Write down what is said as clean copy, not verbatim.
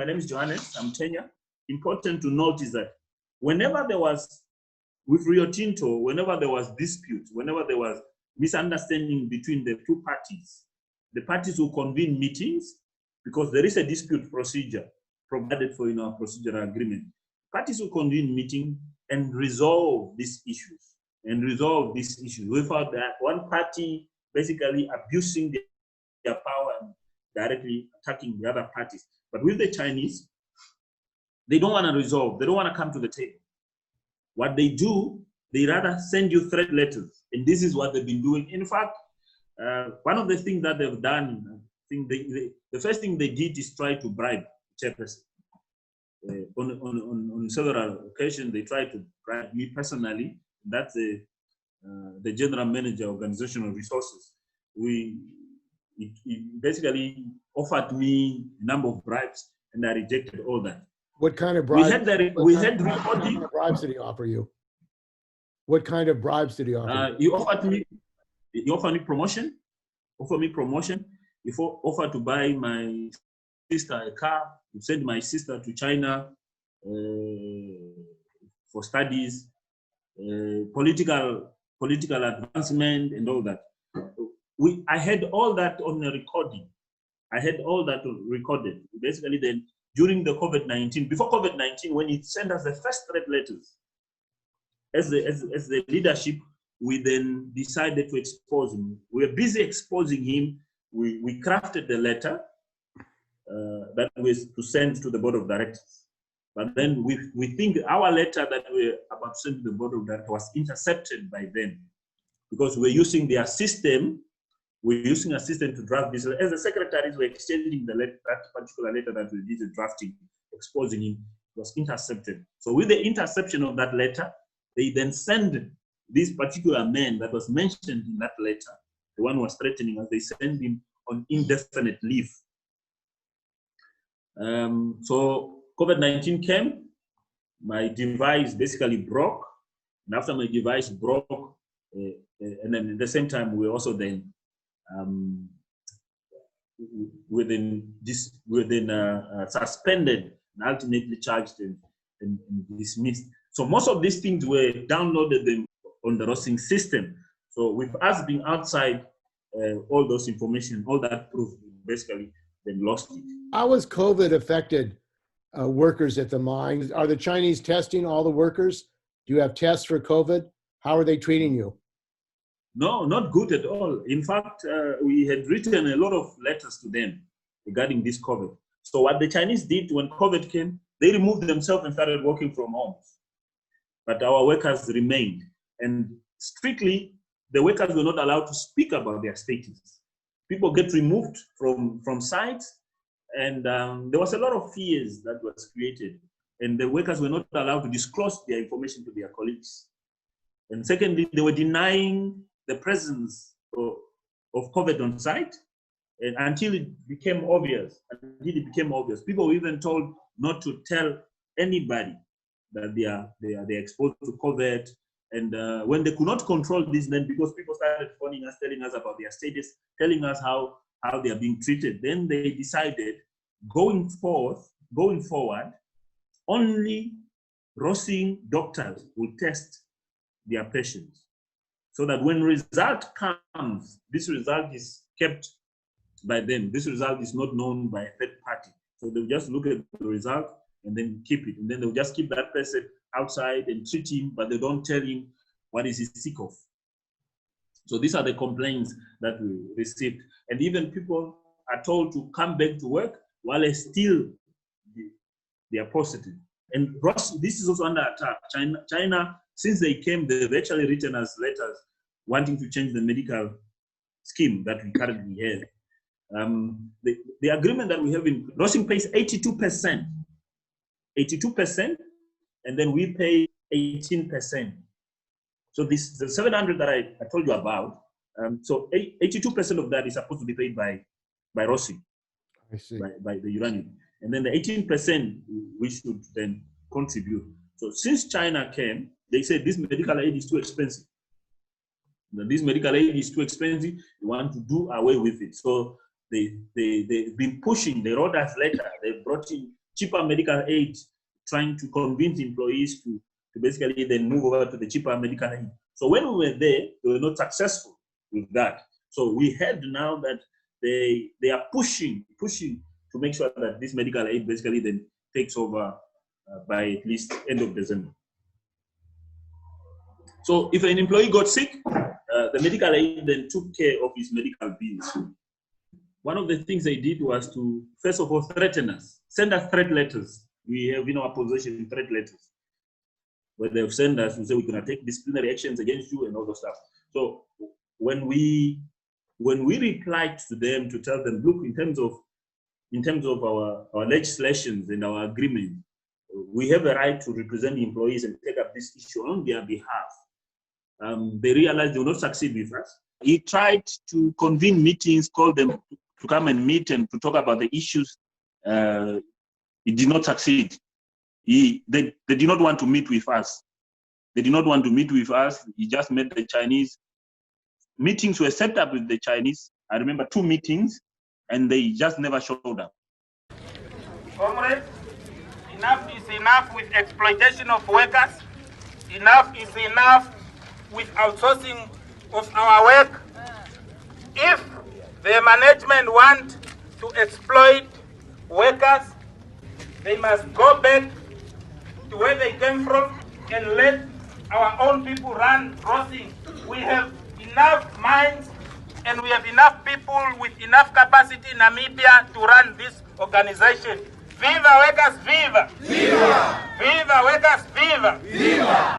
name is Johannes Hamutenya. Important to note is that whenever there was, with Rio Tinto, whenever there was dispute, whenever there was misunderstanding between the two parties, the parties will convene meetings because there is a dispute procedure provided for in our procedural agreement. Parties will convene meeting and resolve these issues without that one party basically abusing their power and directly attacking the other parties. But with the Chinese, they don't want to resolve. They don't want to come to the table. What they do, they rather send you threat letters. And this is what they've been doing. In fact, one of the things that they've done, I think the first thing they did is try to bribe chairperson. On several occasions, they tried to bribe me personally. That's the general manager, organizational resources. It basically offered me a number of bribes, and I rejected all that. What kind of bribes? We had recording. What kind of bribes did he offer you? What kind of bribes did he offer you? He offered me promotion. He offered to buy my sister a car, to send my sister to China for studies, political advancement, and all that. I had all that on a recording. I had all that recorded. Basically, then during the COVID-19, before COVID-19, when he sent us the first threat letters, as the leadership, we then decided to expose him. We were busy exposing him. We crafted the letter that was to send to the board of directors. But then we think our letter that we were about to send to the board of directors was intercepted by them because we're using their system. We're using a system to draft this. As the secretaries were exchanging the letter, that particular letter that we did the drafting, exposing him, was intercepted. So with the interception of that letter, they then send this particular man that was mentioned in that letter, the one who was threatening us, they send him on indefinite leave. So COVID-19 came, my device basically broke. And after my device broke, and then at the same time, we also then suspended and ultimately charged and dismissed. So most of these things were downloaded on the Rössing system. So with us being outside, all those information, all that proof, basically then lost it. How has COVID affected workers at the mine? Are the Chinese testing all the workers? Do you have tests for COVID? How are they treating you? No, not good at all. In fact, we had written a lot of letters to them regarding this COVID. So what the Chinese did when COVID came, they removed themselves and started working from home. But our workers remained. And strictly, the workers were not allowed to speak about their status. People get removed from sites, and there was a lot of fears that was created. And the workers were not allowed to disclose their information to their colleagues. And secondly, they were denying the presence of COVID on site, and until it became obvious. People were even told not to tell anybody that they are exposed to COVID. And when they could not control this, then because people started phoning us, telling us about their status, telling us how they are being treated, then they decided going forward, only Rössing doctors will test their patients. So that when result comes, this result is kept by them. This result is not known by a third party. So they'll just look at the result and then keep it. And then they'll just keep that person outside and treat him, but they don't tell him what is he sick of. So these are the complaints that we received. And even people are told to come back to work while they are positive. And this is also under attack. China, since they came, they've actually written us letters wanting to change the medical scheme that we currently have. The agreement that we have in Rössing pays 82%, and then we pay 18%. So the 700 that I told you about, so 82% of that is supposed to be paid by Rössing, by the uranium. And then the 18% we should then contribute. So since China came, they said this medical aid is too expensive. This medical aid is too expensive. They want to do away with it. So they've been pushing. They wrote us letter. They brought in cheaper medical aid, trying to convince employees to basically then move over to the cheaper medical aid. So when we were there, they were not successful with that. So we heard now that they are pushing to make sure that this medical aid basically then takes over by at least end of December. So if an employee got sick, the medical aid then took care of his medical bills. One of the things they did was to, first of all, threaten us, send us threat letters. We have in our possession threat letters, where they've sent us and say we're going to take disciplinary actions against you and all those stuff. So when we replied to them to tell them, look, in terms of our legislations and our agreement, we have a right to represent the employees and take up this issue on their behalf. They realized they will not succeed with us. He tried to convene meetings, call them to come and meet and to talk about the issues. It did not succeed. They did not want to meet with us. They did not want to meet with us. He just met the Chinese. Meetings were set up with the Chinese. I remember 2 meetings, and they just never showed up. Comrades, enough is enough with exploitation of workers. Enough is enough with outsourcing of our work. If the management want to exploit workers, they must go back to where they came from and let our own people run Rössing. We have enough minds and we have enough people with enough capacity in Namibia to run this organization. Viva workers, viva! Viva! Viva workers, viva! Viva!